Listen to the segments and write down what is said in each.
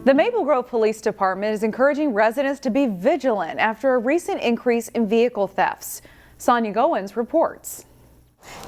The Maple Grove Police Department is encouraging residents to be vigilant after a recent increase in vehicle thefts. Sonia Goins reports.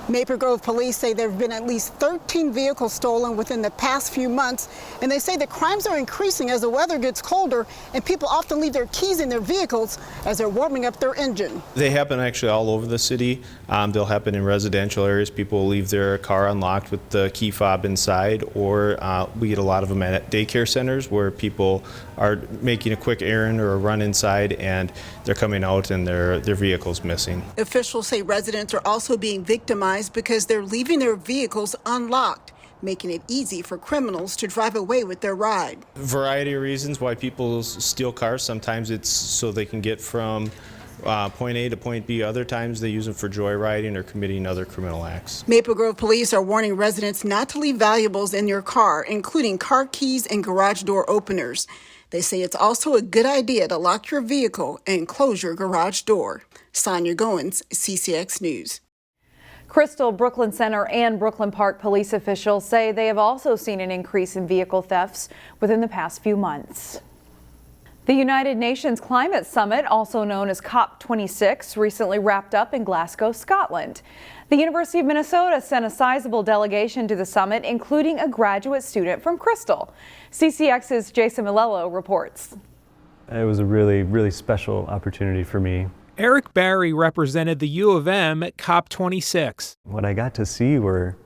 Maple Grove police say there have been at least 13 vehicles stolen within the past few months, and they say the crimes are increasing as the weather gets colder and people often leave their keys in their vehicles as they're warming up their engine. They happen actually all over the city. They'll happen in residential areas. People will leave their car unlocked with the key fob inside, or we get a lot of them at daycare centers where people are making a quick errand or a run inside and they're coming out and their vehicle's missing. Officials say residents are also being victimized because they're leaving their vehicles unlocked, making it easy for criminals to drive away with their ride. A variety of reasons why people steal cars. Sometimes it's so they can get from point A to point B. Other times they use them for joyriding or committing other criminal acts. Maple Grove police are warning residents not to leave valuables in your car, including car keys and garage door openers. They say it's also a good idea to lock your vehicle and close your garage door. Sonia Goins, CCX News. Crystal, Brooklyn Center, and Brooklyn Park police officials say they have also seen an increase in vehicle thefts within the past few months. The United Nations Climate Summit, also known as COP26, recently wrapped up in Glasgow, Scotland. The University of Minnesota sent a sizable delegation to the summit, including a graduate student from Crystal. CCX's Jason Malello reports. It was a really special opportunity for me. Eric Barry represented the U of M at COP26. What I got to see were,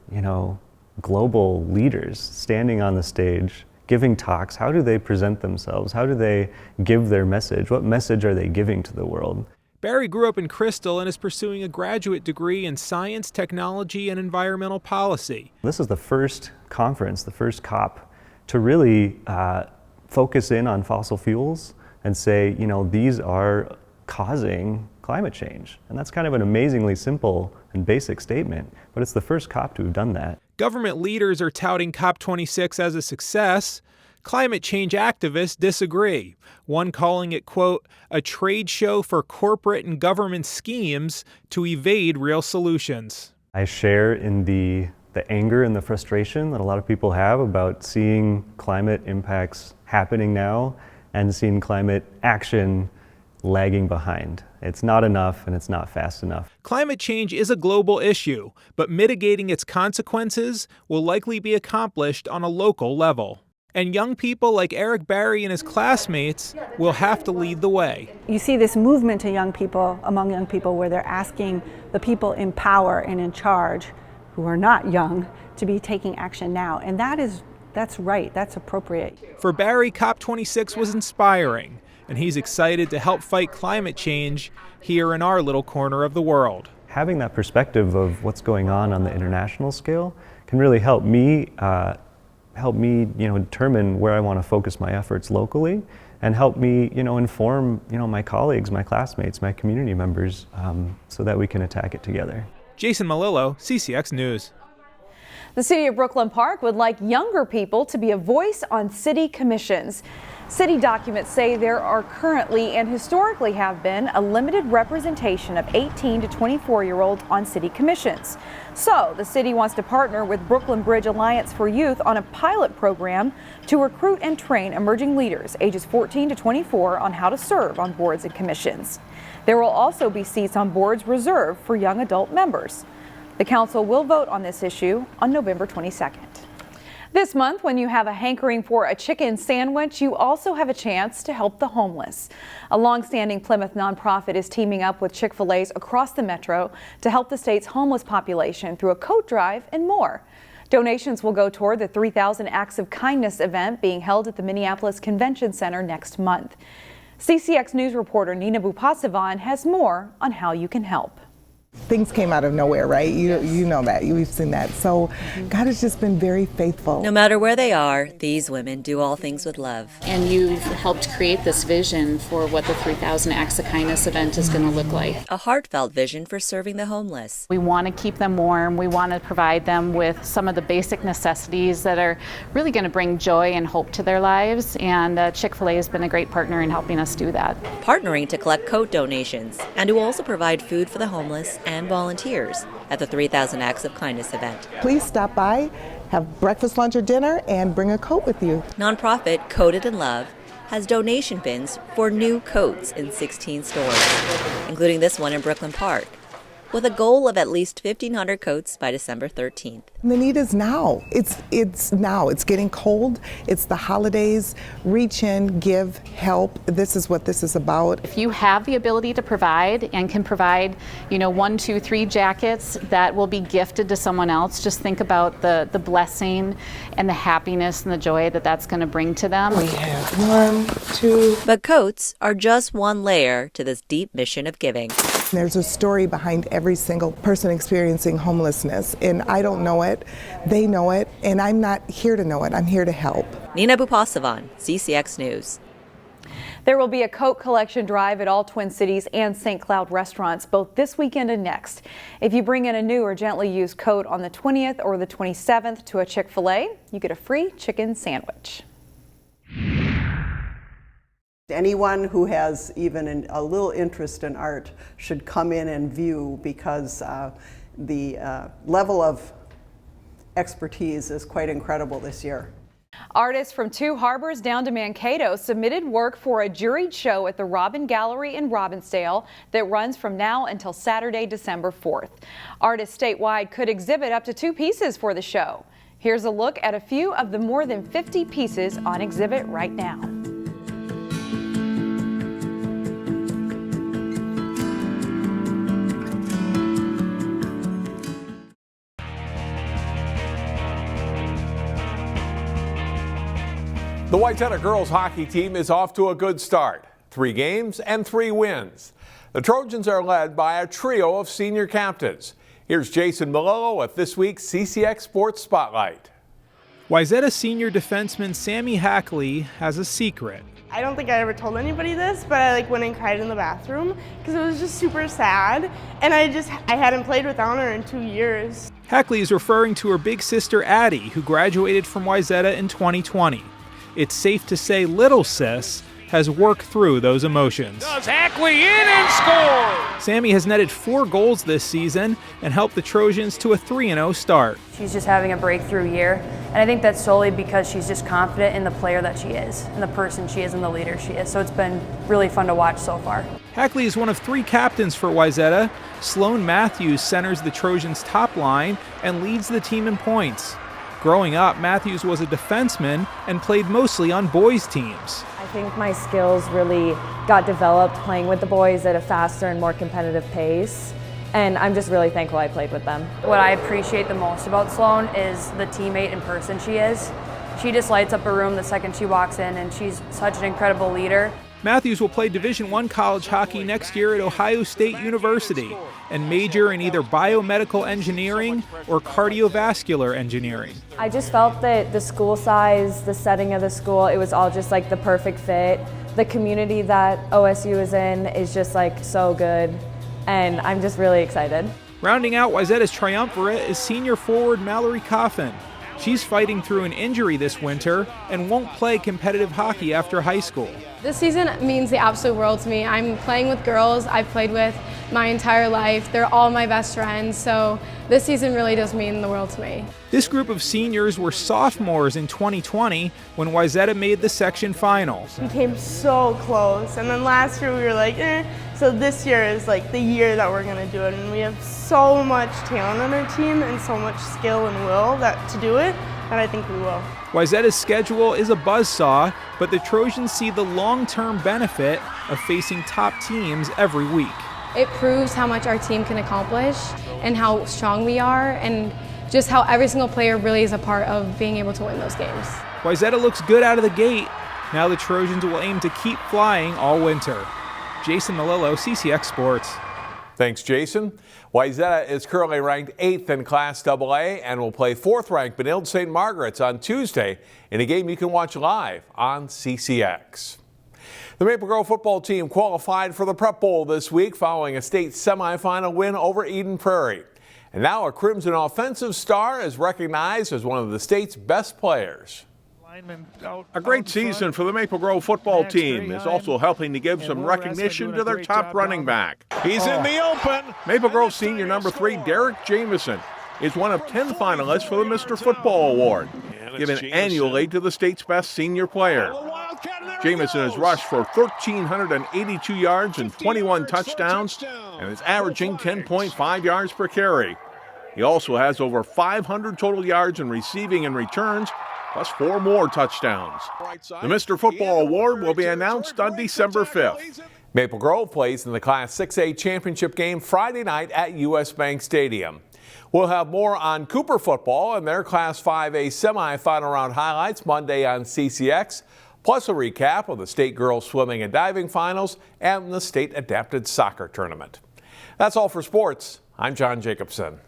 global leaders standing on the stage, giving talks. How do they present themselves? How do they give their message? What message are they giving to the world? Barry grew up in Crystal and is pursuing a graduate degree in science, technology, and environmental policy. This is the first conference, the first COP, to really focus in on fossil fuels and say, these are causing climate change. And that's kind of an amazingly simple and basic statement, but it's the first COP to have done that. Government leaders are touting COP26 as a success. Climate change activists disagree, one calling it, quote, a trade show for corporate and government schemes to evade real solutions. I share in the anger and the frustration that a lot of people have about seeing climate impacts happening now and seeing climate action lagging behind. It's not enough and it's not fast enough. Climate change is a global issue, but mitigating its consequences will likely be accomplished on a local level. And young people like Eric Barry and his classmates will have to lead the way. You see this movement to young people, among young people, where they're asking the people in power and in charge, who are not young, to be taking action now. And that's right, that's appropriate. For Barry, COP26 was inspiring, and he's excited to help fight climate change here in our little corner of the world. Having that perspective of what's going on the international scale can really help me determine where I want to focus my efforts locally, and help me, inform, my colleagues, my classmates, my community members, so that we can attack it together. Jason Malillo, CCX News. The city of Brooklyn Park would like younger people to be a voice on city commissions. City documents say there are currently and historically have been a limited representation of 18 to 24-year-olds on city commissions. So the city wants to partner with Brooklyn Bridge Alliance for Youth on a pilot program to recruit and train emerging leaders ages 14 to 24 on how to serve on boards and commissions. There will also be seats on boards reserved for young adult members. The council will vote on this issue on November 22nd. This month, when you have a hankering for a chicken sandwich, you also have a chance to help the homeless. A longstanding Plymouth nonprofit is teaming up with Chick-Fil-A's across the metro to help the state's homeless population through a coat drive and more. Donations will go toward the 3,000 Acts of Kindness event being held at the Minneapolis Convention Center next month. CCX News reporter Nina Bupasavan has more on how you can help. Things came out of nowhere, right? You know that. We've seen that. So God has just been very faithful. No matter where they are, these women do all things with love. And you've helped create this vision for what the 3,000 Acts of Kindness event is going to look like. A heartfelt vision for serving the homeless. We want to keep them warm. We want to provide them with some of the basic necessities that are really going to bring joy and hope to their lives. And Chick-Fil-A has been a great partner in helping us do that. Partnering to collect coat donations and to also provide food for the homeless and volunteers at the 3,000 Acts of Kindness event. Please stop by, have breakfast, lunch, or dinner, and bring a coat with you. Nonprofit Coated in Love has donation bins for new coats in 16 stores, including this one in Brooklyn Park, with a goal of at least 1,500 coats by December 13th. The need is now. It's now. It's getting cold. It's the holidays. Reach in, give, help. This is what this is about. If you have the ability to provide and can provide, 1, 2, 3 jackets that will be gifted to someone else, just think about the blessing and the happiness and the joy that that's going to bring to them. We have 1, 2. But coats are just one layer to this deep mission of giving. There's a story behind every single person experiencing homelessness, and I don't know it. They know it, and I'm not here to know it. I'm here to help. Nina Bupasavan, CCX News. There will be a coat collection drive at all Twin Cities and St. Cloud restaurants both this weekend and next. If you bring in a new or gently used coat on the 20th or the 27th to a Chick-Fil-A, you get a free chicken sandwich. Anyone who has even a little interest in art should come in and view, because the level of expertise is quite incredible this year. Artists from 2 harbors down to Mankato submitted work for a juried show at the Robin Gallery in Robbinsdale that runs from now until Saturday, December 4th. Artists statewide could exhibit up to 2 pieces for the show. Here's a look at a few of the more than 50 pieces on exhibit right now. The Wayzata girls hockey team is off to a good start. 3 games and 3 wins. The Trojans are led by a trio of senior captains. Here's Jason Malillo with this week's CCX Sports Spotlight. Wayzata senior defenseman Sammy Hackley has a secret. I don't think I ever told anybody this, but I went and cried in the bathroom because it was just super sad, and I hadn't played without her in 2 years. Hackley is referring to her big sister Addie, who graduated from Wayzata in 2020. It's safe to say little sis has worked through those emotions. Does Hackley in and score! Sammy has netted 4 goals this season and helped the Trojans to a 3-0 start. She's just having a breakthrough year, and I think that's solely because she's just confident in the player that she is, and the person she is, and the leader she is. So it's been really fun to watch so far. Hackley is one of 3 captains for Wayzata. Sloan Matthews centers the Trojans' top line and leads the team in points. Growing up, Matthews was a defenseman and played mostly on boys' teams. I think my skills really got developed playing with the boys at a faster and more competitive pace, and I'm just really thankful I played with them. What I appreciate the most about Sloan is the teammate and person she is. She just lights up a room the second she walks in, and she's such an incredible leader. Matthews will play Division I college hockey next year at Ohio State University and major in either biomedical engineering or cardiovascular engineering. I just felt that the school size, the setting of the school, it was all just like the perfect fit. The community that OSU is in is just like so good, and I'm just really excited. Rounding out Wayzata's triumvirate is senior forward Mallory Coffin. She's fighting through an injury this winter and won't play competitive hockey after high school. This season means the absolute world to me. I'm playing with girls I've played with my entire life. They're all my best friends, so this season really does mean the world to me. This group of seniors were sophomores in 2020 when Wayzata made the section final. We came so close, and then last year we were like, So this year is like the year that we're going to do it, and we have so much talent on our team and so much skill and will to do it, and I think we will. Wayzata's schedule is a buzzsaw, but the Trojans see the long-term benefit of facing top teams every week. It proves how much our team can accomplish and how strong we are, and just how every single player really is a part of being able to win those games. Wayzata looks good out of the gate. Now the Trojans will aim to keep flying all winter. Jason Malillo, CCX Sports. Thanks, Jason. Wayzata is currently ranked 8th in Class AA and will play 4th-ranked Benilde St. Margaret's on Tuesday in a game you can watch live on CCX. The Maple Grove football team qualified for the Prep Bowl this week following a state semifinal win over Eden Prairie. And now a Crimson offensive star is recognized as one of the state's best players. A great season for the Maple Grove football team is also helping to give some recognition to their top running back. He's in the open. Maple Grove senior number 3, Derrick Jameson, is one of 10 finalists for the Mr. Football Award, given annually to the state's best senior player. Jameson has rushed for 1,382 yards and 21 touchdowns and is averaging 10.5 yards per carry. He also has over 500 total yards in receiving and returns, plus 4 more touchdowns. The Mr. Football Award will be announced on December 5th. Maple Grove plays in the Class 6A championship game Friday night at U.S. Bank Stadium. We'll have more on Cooper football and their Class 5A semifinal round highlights Monday on CCX, plus a recap of the state girls swimming and diving finals and the state adapted soccer tournament. That's all for sports. I'm John Jacobson.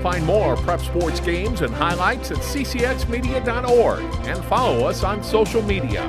Find more prep sports games and highlights at ccxmedia.org and follow us on social media.